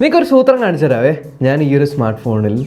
നിങ്ങൾക്കൊരു സൂത്രം കാണിച്ചു തരാവേ. ഞാൻ ഈ ഒരു സ്മാർട്ട് ഫോണിൽ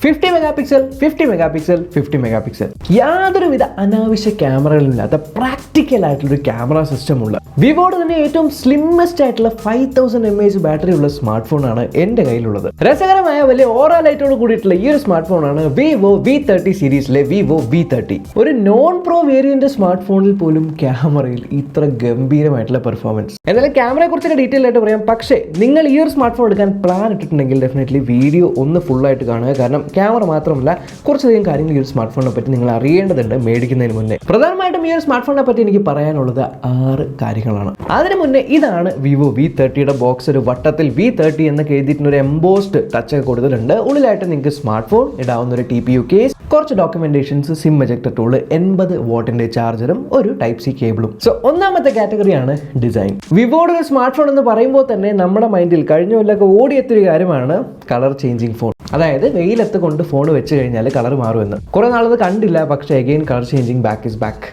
50 മെഗാപിക്സൽ 50 മെഗാപിക്സൽ 50 മെഗാപിക്സൽ യാതൊരുവിധ അനാവശ്യ ക്യാമറകളില്ലാത്ത പ്രാക്ടിക്കൽ ആയിട്ടുള്ളൊരു ക്യാമറ സിസ്റ്റം ഉള്ള വിവോയുടെ തന്നെ ഏറ്റവും സ്ലിമ്മസ്റ്റ് ആയിട്ടുള്ള 5000 mAh ബാറ്ററി ഉള്ള സ്മാർട്ട് ഫോണാണ് എൻ്റെ കയ്യിലുള്ളത്. രസകരമായ വലിയ ഓറ ലൈറ്റോട് കൂടിയിട്ടുള്ള ഈ ഒരു സ്മാർട്ട് ഫോണാണ് വിവോ V30 സീരീസിലെ വിവോ V30. ഒരു നോൺ പ്രോ വേരിയന്റ് സ്മാർട്ട് ഫോണിൽ പോലും ക്യാമറയിൽ ഇത്ര ഗംഭീരമായിട്ടുള്ള പെർഫോമൻസ്. എന്നാലും ക്യാമറയെ കുറിച്ചൊക്കെ ഡീറ്റെയിൽ ആയിട്ട് പറയാം. പക്ഷേ നിങ്ങൾ ഈ ഒരു സ്മാർട്ട് ഫോൺ എടുക്കാൻ പ്ലാൻ ഇട്ടിട്ടുണ്ടെങ്കിൽ ഡെഫിനറ്റ്ലി വീഡിയോ ഒന്ന് ഫുള്ളായിട്ട് കാണുക. കാരണം ക്യാമറ മാത്രമല്ല കുറച്ചധികം കാര്യങ്ങൾ ഈ ഒരു സ്മാർട്ട് ഫോണിനെ പറ്റി നിങ്ങൾ അറിയേണ്ടതുണ്ട് മേടിക്കുന്നതിന് മുന്നേ. പ്രധാനമായിട്ടും ഈ ഒരു സ്മാർട്ട് ഫോണിനെ പറ്റി എനിക്ക് പറയാനുള്ളത് 6 കാര്യങ്ങളാണ്. അതിന് മുന്നേ ഇതാണ് വിവോ V30യുടെ ബോക്സ്. ഒരു വട്ടത്തിൽ V30 എന്നൊക്കെ എഴുതിയിട്ട് ഒരു എംബോസ്ഡ് ടച്ച് ഒക്കെ കൊടുത്തിട്ടുണ്ട്. ഉള്ളിലായിട്ട് നിങ്ങൾക്ക് സ്മാർട്ട് ഫോൺ ഇടാവുന്ന ഒരു TPU കേസ്, കുറച്ച് ഡോക്യുമെന്റേഷൻസ്, സിം എജക്ടർ ടൂൾ, 80 വാട്ടിന്റെ ചാർജറും ഒരു ടൈപ്പ് സി കേബിളും. സോ ഒന്നാമത്തെ കാറ്റഗറിയാണ് ഡിസൈൻ. വിവോയുടെ ഒരു സ്മാർട്ട് ഫോൺ എന്ന് പറയുമ്പോൾ തന്നെ നമ്മുടെ മൈൻഡിൽ കഴിഞ്ഞ കൊല്ലമൊക്കെ ഓടിയെത്തിയൊരു കാര്യമാണ് കളർ ചേഞ്ചിങ് ഫോൺ. അതായത് വെയിലത്ത് കൊണ്ട് ഫോൺ വെച്ച് കഴിഞ്ഞാൽ കളർ മാറുമെന്ന്. കുറെ നാളത് കണ്ടില്ല. പക്ഷേ again colour changing back is back.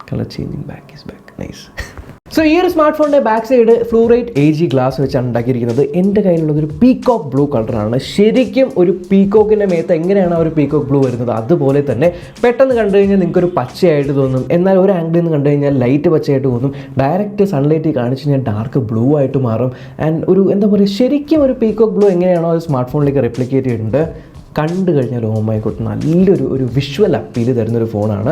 Colour changing back is back. Nice. So ഈ ഒരു സ്മാർട്ട് ഫോണിൻ്റെ back side fluorite AG glass വെച്ചാണ് ഉണ്ടാക്കിയിരിക്കുന്നത്. എൻ്റെ കയ്യിലുള്ളത് ഒരു പീകോക്ക് ബ്ലൂ കളറാണ്. ശരിക്കും ഒരു പീകോക്കിൻ്റെ മേത്ത് എങ്ങനെയാണ് ഒരു പീകോക്ക് ബ്ലൂ വരുന്നത് അതുപോലെ തന്നെ പെട്ടെന്ന് കണ്ടു കഴിഞ്ഞാൽ നിങ്ങൾക്കൊരു പച്ചയായിട്ട് തോന്നും. എന്നാൽ ഒരു ആംഗിളിൽ നിന്ന് കണ്ടു കഴിഞ്ഞാൽ ലൈറ്റ് പച്ചയായിട്ട് തോന്നും. ഡയറക്റ്റ് സൺലൈറ്റ് കാണിച്ച് കഴിഞ്ഞാൽ ഡാർക്ക് ബ്ലൂ ആയിട്ട് മാറും. ആൻഡ് ഒരു എന്താ പറയുക, ശരിക്കും ഒരു പീകോക്ക് ബ്ലൂ എങ്ങനെയാണോ ഒരു സ്മാർട്ട് ഫോണിലേക്ക് റെപ്ലിക്കേറ്റ് ചെയ്തിട്ടുണ്ട്. കണ്ടു കഴിഞ്ഞാൽ ഓ മൈ ഗോഡ് നല്ലൊരു വിഷ്വൽ അപ്പീൽ തരുന്നൊരു ഫോണാണ്.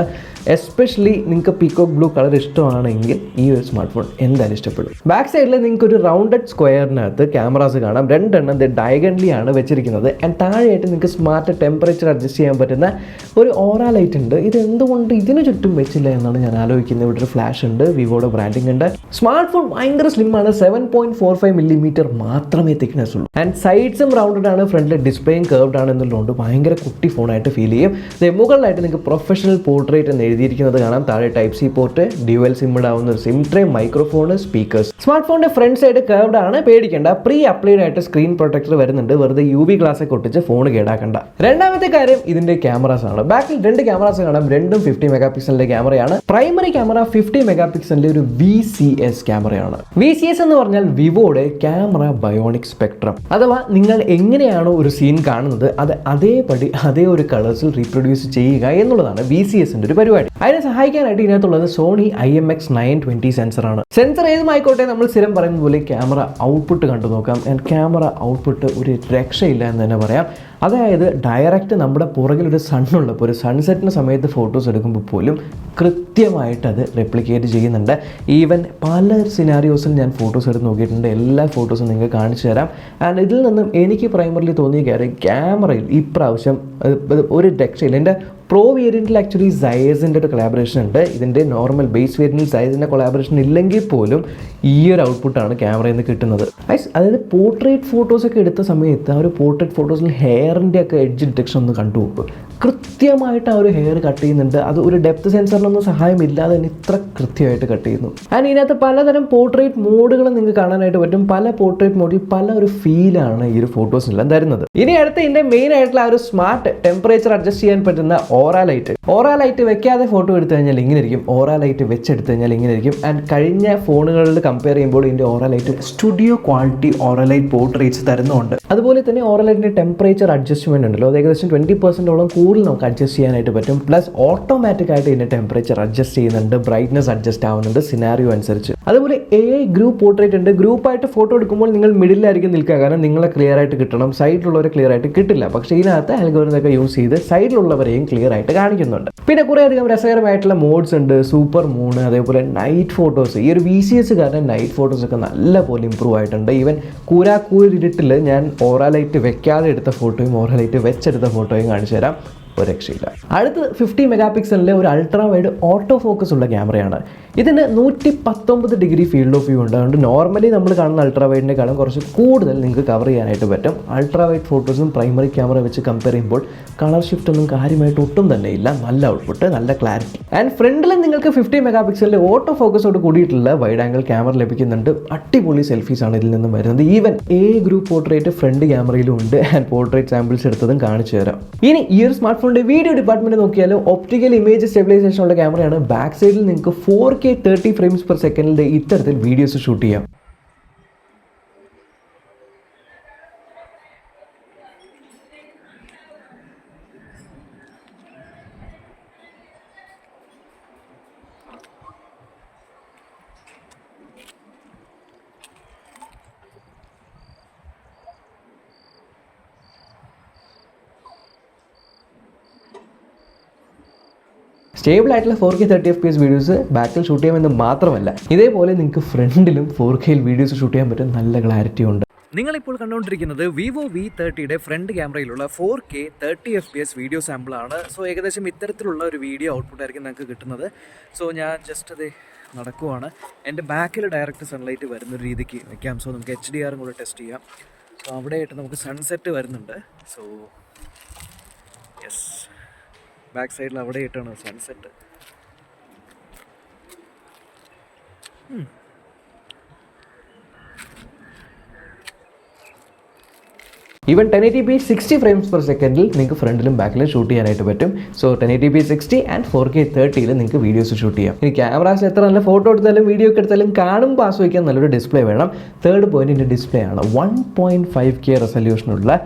എസ്പെഷ്യലി നിങ്ങൾക്ക് പീകോക്ക് ബ്ലൂ കളർ ഇഷ്ടമാണെങ്കിൽ ഈ ഒരു സ്മാർട്ട് ഫോൺ എന്തായാലും ഇഷ്ടപ്പെടും. ബാക്ക് സൈഡിൽ നിങ്ങൾക്ക് ഒരു റൗണ്ടഡ് സ്ക്വയറിനകത്ത് ക്യാമറാസ് കാണാം. 2 എണ്ണം ഡയഗണലി ആണ് വെച്ചിരിക്കുന്നത്. ആൻഡ് താഴെയായിട്ട് നിങ്ങൾക്ക് സ്മാർട്ട് ടെമ്പറേച്ചർ അഡ്ജസ്റ്റ് ചെയ്യാൻ പറ്റുന്ന ഒരു ഓറ ലൈറ്റ് ഉണ്ട്. ഇത് എന്തുകൊണ്ട് ഇതിന് ചുറ്റും വെച്ചില്ല എന്നാണ് ഞാൻ ആലോചിക്കുന്നത്. ഇവിടെ ഒരു ഫ്ലാഷ് ഉണ്ട്, വിവോയുടെ ബ്രാൻഡിങ് ഉണ്ട്. സ്മാർട്ട് ഫോൺ ഭയങ്കര സ്ലിം ആണ്. 7.45 mm മാത്രമേ തിക്നെസ് ഉള്ളൂ. ആൻഡ് സൈഡ്സും റൗണ്ടഡ് ആണ്. ഫ്രണ്ടിലെ ഡിസ്പ്ലേയും കർവ്ഡ് ആണ് എന്നുള്ളതുകൊണ്ട് ഭയങ്കര കുട്ടി ഫോണായിട്ട് ഫീൽ ചെയ്യും. മുകളിലായിട്ട് നിങ്ങൾക്ക് പ്രൊഫഷണൽ പോർട്രേറ്റ് എന്ന് എഴുതിയിരിക്കുന്നത് കാണാം. താഴെ type C port, dual SIM ഇടാവുന്ന ഒരു SIM tray, microphone, speakers. Smart ഫോണിന്റെ ഫ്രണ്ട് സൈഡ് കർവ്ഡ് ആണ്. പേടിക്കേണ്ട, പ്രീ അപ്ലൈഡ് ആയിട്ട് സ്ക്രീൻ പ്രൊട്ടക്ടർ വരുന്നുണ്ട്. വെറുതെ UV ഗ്ലാസ് ഒക്കെ ഒട്ടിച്ച് ഫോൺ കേടാക്കണ്ട. രണ്ടാമത്തെ കാര്യം ഇതിന്റെ ക്യാമറാസ് ആണ്. ബാക്കിൽ 2 ക്യാമറാസ് കാണാം. രണ്ടും 50 മെഗാപിക്സലിന്റെ ക്യാമറയാണ്. പ്രൈമറി ക്യാമറ 50 മെഗാപിക്സലിന്റെ ഒരു VCS ക്യാമറയാണ്. VCS എന്ന് പറഞ്ഞാൽ വിവോയുടെ ക്യാമറ ബയോണിക് സ്പെക്ട്രം. അഥവാ നിങ്ങൾ എങ്ങനെയാണോ ഒരു സീൻ കാണുന്നത് അത് അതേപടി അതേ ഒരു കളേഴ്സിൽ റീപ്രൊഡ്യൂസ് ചെയ്യുക എന്നുള്ളതാണ് VCSന്റെ ഒരു പരിപാടി. അതിനെ സഹായിക്കാനായിട്ട് ഇതിനകത്തുള്ളത് സോണി IMX920 സെൻസറാണ്. സെൻസർ ഏതുമായിക്കോട്ടെ, നമ്മൾ സ്ഥിരം പറയുന്ന പോലെ ക്യാമറ ഔട്ട്പുട്ട് കണ്ടു നോക്കാം. ആൻഡ് ക്യാമറ ഔട്ട്പുട്ട് ഒരു രക്ഷയില്ല എന്ന് തന്നെ പറയാം. അതായത് ഡയറക്റ്റ് നമ്മുടെ പുറകിലൊരു സണ്ണുള്ളപ്പോൾ ഒരു സൺസെറ്റിന് സമയത്ത് ഫോട്ടോസ് എടുക്കുമ്പോൾ പോലും കൃത്യമായിട്ട് അത് റെപ്ലിക്കേറ്റ് ചെയ്യുന്നുണ്ട്. ഈവൻ പല സിനാരിയോസിൽ ഞാൻ ഫോട്ടോസ് എടുത്ത് നോക്കിയിട്ടുണ്ട്. എല്ലാ ഫോട്ടോസും നിങ്ങൾക്ക് കാണിച്ചു തരാം. ആൻഡ് ഇതിൽ നിന്നും എനിക്ക് പ്രൈമറിലി തോന്നിയ കാര്യം ക്യാമറയിൽ ഇപ്രാവശ്യം ഒരു രക്ഷയില്ല. എൻ്റെ പ്രോ വേരിയൻറ്റിൽ ആക്ച്വലി സൈസിൻ്റെ ഒരു കൊളാബറേഷൻ ഉണ്ട്. ഇതിൻ്റെ നോർമൽ ബേസ് വേരിയൻറ്റിൽ സൈസിൻ്റെ കൊളാബറേഷൻ ഇല്ലെങ്കിൽ പോലും ഈ ഒരു ഔട്ട്പുട്ടാണ് ക്യാമറയിൽ നിന്ന് കിട്ടുന്നത്. അതായത് പോർട്രേറ്റ് ഫോട്ടോസൊക്കെ എടുത്ത സമയത്ത് ആ ഒരു പോർട്രേറ്റ് ഫോട്ടോസിൽ ഹെയറിൻ്റെ ഒക്കെ എഡ്ജ് ഡിറ്റക്ഷൻ ഒന്ന് കണ്ടു നോക്കും. കൃത്യമായിട്ട് ആ ഒരു ഹെയർ കട്ട് ചെയ്യുന്നുണ്ട്. അത് ഒരു ഡെപ്ത് സെൻസറിനൊന്നും സഹായമില്ലാതെ തന്നെ ഇത്ര കൃത്യമായിട്ട് കട്ട് ചെയ്യുന്നു. ആൻഡ് ഇതിനകത്ത് പലതരം പോർട്രേറ്റ് മോഡുകൾ നിങ്ങൾക്ക് കാണാനായിട്ട് പറ്റും. പല പോർട്രേറ്റ് മോഡിൽ പല ഒരു ഫീലാണ് ഈ ഒരു ഫോട്ടോസിനെല്ലാം തരുന്നത്. ഇനി അടുത്ത ഇതിൻ്റെ മെയിൻ ആയിട്ടുള്ള ആ ഒരു സ്മാർട്ട് ടെമ്പറേച്ചർ അഡ്ജസ്റ്റ് ചെയ്യാൻ പറ്റുന്ന ഓറ ലൈറ്റ് വെക്കാതെ ഫോട്ടോ എടുത്തു കഴിഞ്ഞാൽ ഇങ്ങനെ ഇരിക്കും. ഓറ ലൈറ്റ് വെച്ചെടുത്തു കഴിഞ്ഞാൽ ഇങ്ങനെ ഇരിക്കും. ആൻഡ് കഴിഞ്ഞ ഫോണുകളിൽ കമ്പയർ ചെയ്യുമ്പോൾ ഇതിൻ്റെ ഓറ ലൈറ്റ് സ്റ്റുഡിയോ ക്വാളിറ്റി ഓറ ലൈറ്റ് പോർട്രേറ്റ്സ് തരുന്നുണ്ട്. അതുപോലെ തന്നെ ഓറ ലൈറ്റിൻ്റെ ടെമ്പറേച്ചർ അഡ്ജസ്റ്റ്മെന്റ് ഉണ്ടല്ലോ, അത് ഏകദേശം 20% കൂടുതൽ നമുക്ക് അഡ്ജസ്റ്റ് ചെയ്യാനായിട്ട് പറ്റും. പ്ലസ് ഓട്ടോമാറ്റിക് ആയിട്ട് ഇതിൻ്റെ ടെമ്പറേച്ചർ അഡ്ജസ്റ്റ് ചെയ്യുന്നുണ്ട്, ബ്രൈറ്റ്നസ് അഡ്ജസ്റ്റ് ആവുന്നുണ്ട് സിനാരിയോ അനുസരിച്ച്. അതുപോലെ AI ഗ്രൂപ്പ് പോർട്രേറ്റ് ഉണ്ട്. ഗ്രൂപ്പായിട്ട് ഫോട്ടോ എടുക്കുമ്പോൾ നിങ്ങൾ മിഡിലായിരിക്കും നിൽക്കുക, കാരണം നിങ്ങളെ ക്ലിയർ ആയിട്ട് കിട്ടണം. സൈഡിലുള്ളവരെ ക്ലിയർ ആയിട്ട് കിട്ടില്ല. പക്ഷേ ഇതിനകത്ത് അൽഗോരിതം യൂസ് ചെയ്ത് സൈഡിലുള്ളവരെയും ക്ലിയർ ആയിട്ട് കാണിക്കുന്നുണ്ട്. പിന്നെ കുറേ അധികം രസകരമായിട്ടുള്ള മോഡ്സ് ഉണ്ട്. സൂപ്പർ മൂൺ, അതേപോലെ നൈറ്റ് ഫോട്ടോസ്. ഈ ഒരു VCS കാരണം നൈറ്റ് ഫോട്ടോസ് ഒക്കെ നല്ല പോലെ ഇമ്പ്രൂവ് ആയിട്ടുണ്ട്. ഈവൻ കൂരാക്കൂരിട്ടിൽ ഞാൻ ഓറ ലൈറ്റ് വെക്കാതെ എടുത്ത ഫോട്ടോയും ഓറ ലൈറ്റ് വെച്ചെടുത്ത ഫോട്ടോയും കാണിച്ചു തരാം. ഒരു രക്ഷയില്ല. അടുത്ത് 50 മെഗാപിക്സലിലെ ഒരു അൾട്രാ വൈഡ് ഓട്ടോ ഫോക്കസ് ഉള്ള ക്യാമറയാണ്. ഇതിന് 119 ഡിഗ്രി ഫീൽഡ് ഓഫ് വ്യൂ ഉണ്ട്. അതുകൊണ്ട് നോർമലി നമ്മൾ കാണുന്ന അൾട്രാ വൈഡിനേക്കാളും കുറച്ച് കൂടുതൽ നിങ്ങൾക്ക് കവർ ചെയ്യാനായിട്ട് പറ്റും. അൾട്രാ വൈഡ് ഫോട്ടോസും പ്രൈമറി ക്യാമറ വെച്ച് കമ്പയർ ചെയ്യുമ്പോൾ കളർ ഷിഫ്റ്റ് ഒന്നും കാര്യമായിട്ട് ഒട്ടും തന്നെ ഇല്ല. നല്ല ഔട്ട്പുട്ട്, നല്ല ക്ലാരിറ്റി. ആൻഡ് ഫ്രണ്ടിൽ നിങ്ങൾക്ക് 50 മെഗാപിക്സലിലെ ഓട്ടോ ഫോക്കസോട് കൂടിയിട്ടുള്ള വൈഡ് ആംഗിൾ ക്യാമറ ലഭിക്കുന്നുണ്ട്. അടിപൊളി സെൽഫീസ് ആണ് ഇതിൽ നിന്നും വരുന്നത്. Even A group portrait front ക്യാമറയിലും ഉണ്ട്. ആൻഡ് പോർട്രേറ്റ് സാമ്പിൾസ് എടുത്തതും കാണിച്ചു തരാം. ഇനി ഈ ഒരു സ്മാർട്ട് സ്മാർട്ട് ഫോണിൻ്റെ വീഡിയോ ഡിപ്പാർട്ട്മെൻറ്റ് നോക്കിയാലും ഒപ്റ്റിക്കൽ ഇമേജ് സ്റ്റെബിലൈസേഷൻ ഉള്ള ക്യാമറയാണ്. ബാക്ക് സൈഡിൽ നിങ്ങൾക്ക് 4K 30 frames per second ഇത്തരത്തിൽ വീഡിയോസ് ഷൂട്ട് ചെയ്യാം. സ്റ്റേബിൾ ആയിട്ടുള്ള 4K 30 FPS വീഡിയോസ് ബാക്കിൽ ഷൂട്ട് ചെയ്യാമെന്ന് മാത്രമല്ല, ഇതേപോലെ നിങ്ങൾക്ക് ഫ്രണ്ടിലും 4K വീഡിയോസ് ഷൂട്ട് ചെയ്യാൻ പറ്റും. നല്ല ക്ലാരിറ്റി ഉണ്ട്. നിങ്ങളിപ്പോൾ കണ്ടുകൊണ്ടിരിക്കുന്നത് വിവോ V30യുടെ ഫ്രണ്ട് ക്യാമറയിലുള്ള 4K 30 FPS വീഡിയോ സാമ്പിളാണ്. സോ ഏകദേശം ഇത്തരത്തിലുള്ള ഒരു വീഡിയോ ഔട്ട്പുട്ട് ആയിരിക്കും നിങ്ങൾക്ക് കിട്ടുന്നത്. സോ ഞാൻ ജസ്റ്റ് അത് നടക്കുവാണ്. എൻ്റെ ബാക്കിൽ ഡയറക്റ്റ് സൺലൈറ്റ് വരുന്നൊരു രീതിക്ക് വയ്ക്കാം. സോ നമുക്ക് HDR കൂടെ ടെസ്റ്റ് ചെയ്യാം. സോ അവിടെയായിട്ട് നമുക്ക് സൺസെറ്റ് വരുന്നുണ്ട്. സോ യെസ്, ബാക്ക് സൈഡിൽ അവിടെ ആയിട്ടാണ് sunset. Even 1080p 60 frames per second നിങ്ങൾക്ക് ഫ്രണ്ടിലും ബാക്കിലും ഷൂട്ട് ചെയ്യാനായിട്ട് പറ്റും. സോ 1080p 60 ആൻഡ് 4K 30 നിങ്ങൾക്ക് വീഡിയോസ് ഷൂട്ട് ചെയ്യാം. ഇനി ക്യാമറാസ് എത്ര നല്ല ഫോട്ടോ എടുത്താലും വീഡിയോ ഒക്കെ എടുത്താലും കാണുമ്പോൾ ആസ്വദിക്കാൻ നല്ലൊരു ഡിസ്പ്ലേ വേണം. തേർഡ് പോയിന്റിൻ്റെ ഡിസ്പ്ലേ ആണ്. 1.5K റെസൊല്യൂഷനുള്ള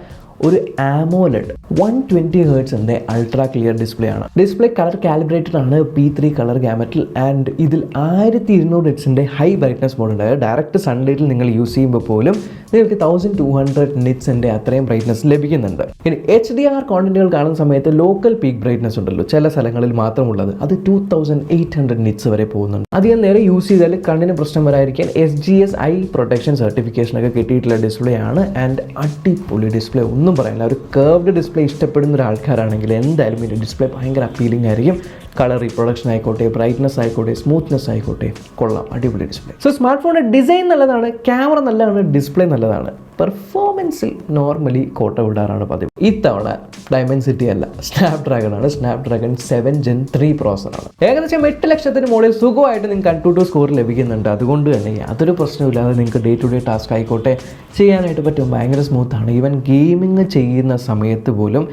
ഒരു AMOLED 120 ഹെർട്സിൻ്റെ അൾട്രാ ക്ലിയർ ഡിസ്പ്ലേ ആണ്. ഡിസ്പ്ലേ കളർ കാലിബ്രേറ്റഡ് ആണ് P3 കളർ ഗാമറ്റിൽ. ആൻഡ് ഇതിൽ 1200 നിറ്റ്സിൻ്റെ ഹൈ ബ്രൈറ്റ്നസ് മോഡ് ഉണ്ട്. ഡയറക്റ്റ് സൺലൈറ്റിൽ നിങ്ങൾ യൂസ് ചെയ്യുമ്പോൾ പോലും നിങ്ങൾക്ക് 1200 നിറ്റ്സിൻ്റെ അത്രയും ബ്രൈറ്റ്നസ് ലഭിക്കുന്നുണ്ട്. ഇനി HDR കോണ്ടന്റുകൾ കാണുന്ന സമയത്ത് ലോക്കൽ പീക്ക് ബ്രൈറ്റ്നസ് ഉണ്ടല്ലോ, ചില സ്ഥലങ്ങളിൽ മാത്രമുള്ളത്, അത് 2800 നിറ്റ്സ് വരെ പോകുന്നുണ്ട്. അധികം നേരം യൂസ് ചെയ്താൽ കണ്ണിന് പ്രശ്നം വരാതിരിക്കാൻ SGS ഐ പ്രൊട്ടക്ഷൻ സർട്ടിഫിക്കേഷനൊക്കെ കിട്ടിയിട്ടുള്ള ഡിസ്പ്ലേ ആണ്. ആൻഡ് അടിപൊളി ഡിസ്പ്ലേ, ഒന്നും പറയാനില്ല. ഒരു കർവ്ഡ് ഡിസ്പ്ലേ ഇഷ്ടപ്പെടുന്ന ഒരാൾക്കാരാണെങ്കിൽ എന്തായാലും ഇതിൻ്റെ ഡിസ്പ്ലേ ഭയങ്കര അപ്പീലിംഗ് ആയിരിക്കും. കളർ റീപ്രൊഡക്ഷൻ ആയിക്കോട്ടെ, ബ്രൈറ്റ്നസ് ആയിക്കോട്ടെ, സ്മൂത്ത്നെസ് ആയിക്കോട്ടെ, കൊള്ളാം, അടിപൊളി ഡിസ്പ്ലേ. സോ സ്മാർട്ട് ഫോണിൻ്റെ ഡിസൈൻ നല്ലതാണ്, ക്യാമറ നല്ലതാണ്, ഡിസ്പ്ലേ നല്ലതാണ്. പെർഫോമൻസിൽ നോർമലി കോട്ട വിടാറാണ് പതിവ്. ഇത്തവണ ഡയമൻസിറ്റി അല്ല, സ്നാപ്ഡ്രാഗൺ ആണ്. Snapdragon 7 Gen 3 പ്രോസറാണ്. ഏകദേശം 8 ലക്ഷത്തിന് മുകളിൽ സുഖമായിട്ട് നിങ്ങൾക്ക് Antutu സ്കോർ ലഭിക്കുന്നുണ്ട്. അതുകൊണ്ട് തന്നെ യാതൊരു പ്രശ്നമില്ലാതെ നിങ്ങൾക്ക് ഡേ ടു ഡേ ടാസ്ക് ആയിക്കോട്ടെ ചെയ്യാനായിട്ട് പറ്റും. ഭയങ്കര സ്മൂത്താണ്. ഈവൻ ഗെയിമിങ് ചെയ്യുന്ന സമയത്ത് പോലും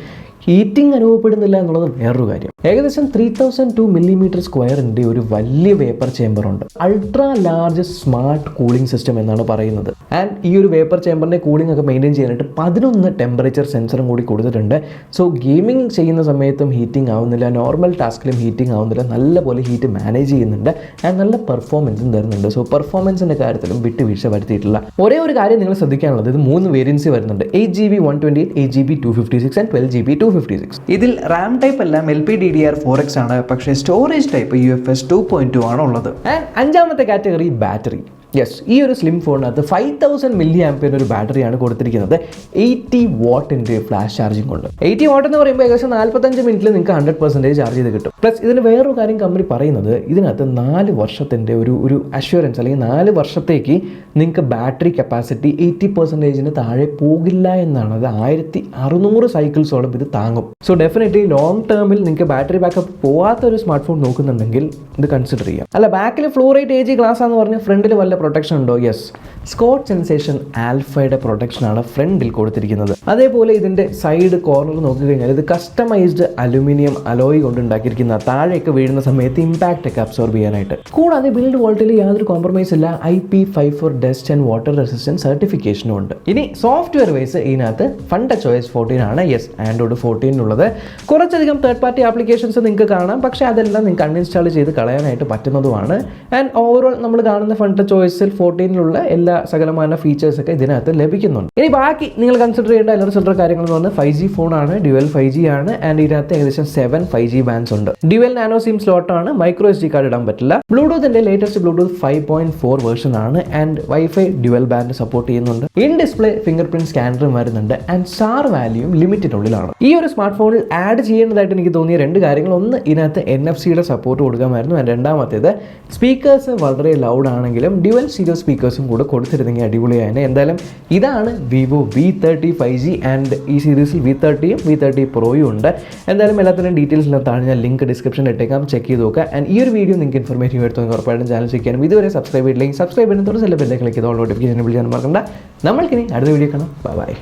ഹീറ്റിംഗ് അനുഭവപ്പെടുന്നില്ല എന്നുള്ളത് വേറൊരു കാര്യം. ഏകദേശം 3002 millimeter സ്ക്വയറിൻ്റെ ഒരു വലിയ വേപ്പർ ചേമ്പർ ഉണ്ട്. Ultra large smart cooling system എന്നാണ് പറയുന്നത്. ആൻഡ് ഈ ഒരു വേപ്പർ ചേമ്പറിൻ്റെ കൂളിംഗ് ഒക്കെ മെയിൻറ്റെയിൻ ചെയ്യാനായിട്ട് 11 ടെമ്പറേച്ചർ സെൻസറും കൂടി കൊടുത്തിട്ടുണ്ട്. സോ ഗെയിമിംഗ് ചെയ്യുന്ന സമയത്തും ഹീറ്റിംഗ് ആവുന്നില്ല, നോർമൽ ടാസ്കിലും ഹീറ്റിംഗ് ആവുന്നില്ല, നല്ലപോലെ ഹീറ്റ് മാനേജ് ചെയ്യുന്നുണ്ട്. ആൻഡ് നല്ല പെർഫോമൻസും തരുന്നുണ്ട്. സോ പെർഫോമൻസിൻ്റെ കാര്യത്തിലും വിട്ടുവീഴ്ച വരുത്തിയിട്ടില്ല. ഒരേ ഒരു കാര്യം നിങ്ങൾ ശ്രദ്ധിക്കാനുള്ളത്, ഇത് 3 വേരിയൻസി വരുന്നുണ്ട്. 8GB 128, 8GB 256 and 12GB 256. ഇതിൽ റാം ടൈപ്പ് എല്ലാം LPDDR4X ആണ്, പക്ഷേ സ്റ്റോറേജ് ടൈപ്പ് UFS 2.2 ആണ് ഉള്ളത്. ആൻഡ് അഞ്ചാമത്തെ കാറ്റഗറി ബാറ്ററി. യെസ്, ഈ ഒരു സ്ലിം ഫോണിനകത്ത് 5000 mAh ഒരു ബാറ്ററിയാണ് കൊടുത്തിരിക്കുന്നത്. 80 വാട്ടിൻ്റെ ഫ്ലാഷ് ചാർജിങ് കൊണ്ട്. 80 വാട്ട് എന്ന് പറയുമ്പോൾ ഏകദേശം 45 മിനിറ്റിൽ നിങ്ങൾക്ക് 100% ചാർജ് ചെയ്ത് കിട്ടും. പ്ലസ് ഇതിന് വേറൊരു കാര്യം കമ്പനി പറയുന്നത്, ഇതിനകത്ത് 4 വർഷത്തിൻ്റെ ഒരു അഷ്വറൻസ്, അല്ലെങ്കിൽ 4 വർഷത്തേക്ക് നിങ്ങൾക്ക് ബാറ്ററി കപ്പാസിറ്റി 80% താഴെ പോകില്ല എന്നാണ്. അത് 1600 സൈക്കിൾസോളം ഇത് താങ്ങും. സോ ഡെഫിനറ്റ്ലി ലോങ് ടേമിൽ നിങ്ങൾക്ക് ബാറ്ററി ബാക്കപ്പ് പോകാത്ത ഒരു സ്മാർട്ട് ഫോൺ നോക്കുന്നുണ്ടെങ്കിൽ ഇത് കൺസിഡർ ചെയ്യാം. അല്ല, ബാക്കിൽ ഫ്ലൂറൈറ്റ് AG ഗ്ലാസ് ആണെന്ന് പറഞ്ഞ് ഫ്രണ്ടിൽ വല്ല പ്രൊട്ടക്ഷൻ ഉണ്ടോ? യെസ്, സ്കോട്ട് സെൻസേഷൻ ആൽഫയുടെ പ്രൊട്ടക്ഷനാണ് ഫ്രണ്ടിൽ കൊടുത്തിരിക്കുന്നത്. അതേപോലെ ഇതിൻ്റെ സൈഡ് കോർണർ നോക്കിക്കഴിഞ്ഞാൽ ഇത് കസ്റ്റമൈസ്ഡ് അലുമിനിയം അലോയ് കൊണ്ട് ഉണ്ടാക്കിയിരിക്കുന്ന, താഴെയൊക്കെ വീഴുന്ന സമയത്ത് ഇമ്പാക്റ്റ് ഒക്കെ അബ്സോർബ് ചെയ്യാനായിട്ട്. കൂടാതെ ബിൽഡ് ക്വാളിറ്റിയിൽ യാതൊരു കോംപ്രമൈസ് ഇല്ല. IP54 dust and water resistance സർട്ടിഫിക്കേഷനും ഉണ്ട്. ഇനി സോഫ്റ്റ്വെയർ വൈസ് ഇതിനകത്ത് FunTouchOS 14 ആണ്. യെസ്, ആൻഡ്രോയിഡ് 14 ഉള്ളത്. കുറച്ചധികം തേർഡ് പാർട്ടി ആപ്ലിക്കേഷൻസ് നിങ്ങൾക്ക് കാണാം, പക്ഷേ അതെല്ലാം നിങ്ങൾക്ക് അൺഇൻസ്റ്റാൾ ചെയ്ത് കളയാനായിട്ട് പറ്റുന്നതുമാണ്. ആൻഡ് ഓവറോൾ നമ്മൾ കാണുന്ന FunTouchOS 14 എല്ലാ സകലമായ ഫീച്ചേഴ്സൊക്കെ ഇതിനകത്ത് ലഭിക്കുന്നുണ്ട്. ഇനി ബാക്കി നിങ്ങൾ കൺസിഡർ ചെയ്യേണ്ട എല്ലാ റിസൾട്ടർ കാര്യങ്ങൾ എന്ന് പറഞ്ഞാൽ 5G ഫോണാണ്, ഡ്യുവൽ 5G ആണ്. ആൻഡ് ഇതിനകത്ത് ഏകദേശം 7 5G ബാൻഡ്സ് ഉണ്ട്. ഡ്യുവൽ നാനോ സിം സ്ലോട്ട് ആണ്, മൈക്രോ SD കാർഡ് ഇടാൻ പറ്റില്ല. ബ്ലൂടൂത്തിൻ്റെ ലേറ്റസ്റ്റ് ബ്ലൂടൂത്ത് 5.4 വേർഷൻ ആണ്. And wifi dual band support ചെയ്യുന്നുണ്ട്. ഇൻ ഡിസ്പ്ലേ ഫിംഗർ പ്രിന്റ് സ്കാനറും വരുന്നുണ്ട്. And SAR വാല്യൂം ലിമിറ്റിനുള്ളിലാണ്. ഈ ഒരു സ്മാർട്ട് ഫോണിൽ ആഡ് ചെയ്യേണ്ടതായിട്ട് എനിക്ക് തോന്നിയ 2 കാര്യങ്ങൾ, ഒന്ന് ഇതിനകത്ത് NFC-യുടെ സപ്പോർട്ട് കൊടുക്കാമായിരുന്നു. ആൻഡ് രണ്ടാമത്തേത് സ്പീക്കേഴ്സ് വളരെ ലൗഡ് ആണെങ്കിലും ഡ്യുവൽ സ്റ്റീരിയോ സ്പീക്കേഴ്സും കൂടെ കൊടുത്തിരുന്നെങ്കിൽ അടിപൊളിയായിരുന്നു. എന്തായാലും ഇതാണ് വിവോ V30 5G. ആൻഡ് ഈ സീരീസിൽ V30യും V30 Proയും ഉണ്ട്. എന്തായാലും എല്ലാത്തിനും ഡീറ്റെയിൽസ് താഴെ ഞാൻ ലിങ്ക് ഡിസ്ക്രിപ്ഷനിൽ ഇട്ടേക്കാം, ചെക്ക് ചെയ്ത് നോക്കുക. ആൻഡ് ഈ ഒരു വീഡിയോ നിങ്ങൾക്ക് ഇൻഫോർമേറ്റീവ് എടുത്തു ഉറപ്പായിട്ടും ചാനൽ ചെക്ക് ചെയ്യാനും, ഇതുവരെ സബ്സ്ക്രൈബ് ചെയ്തില്ലെങ്കിൽ സബ്സ്ക്രൈബ് ചെയ്യുന്നതോടെ ബെല്ലേക്ക് ക്ലിക്ക് ചെയ്ത് ഓൾ നോട്ടിഫിക്കേഷൻ വിളിക്കാൻ മറക്കണ്ട. നമ്മൾക്കിനി അടുത്ത വീഡിയോ കാണാം. ബൈ.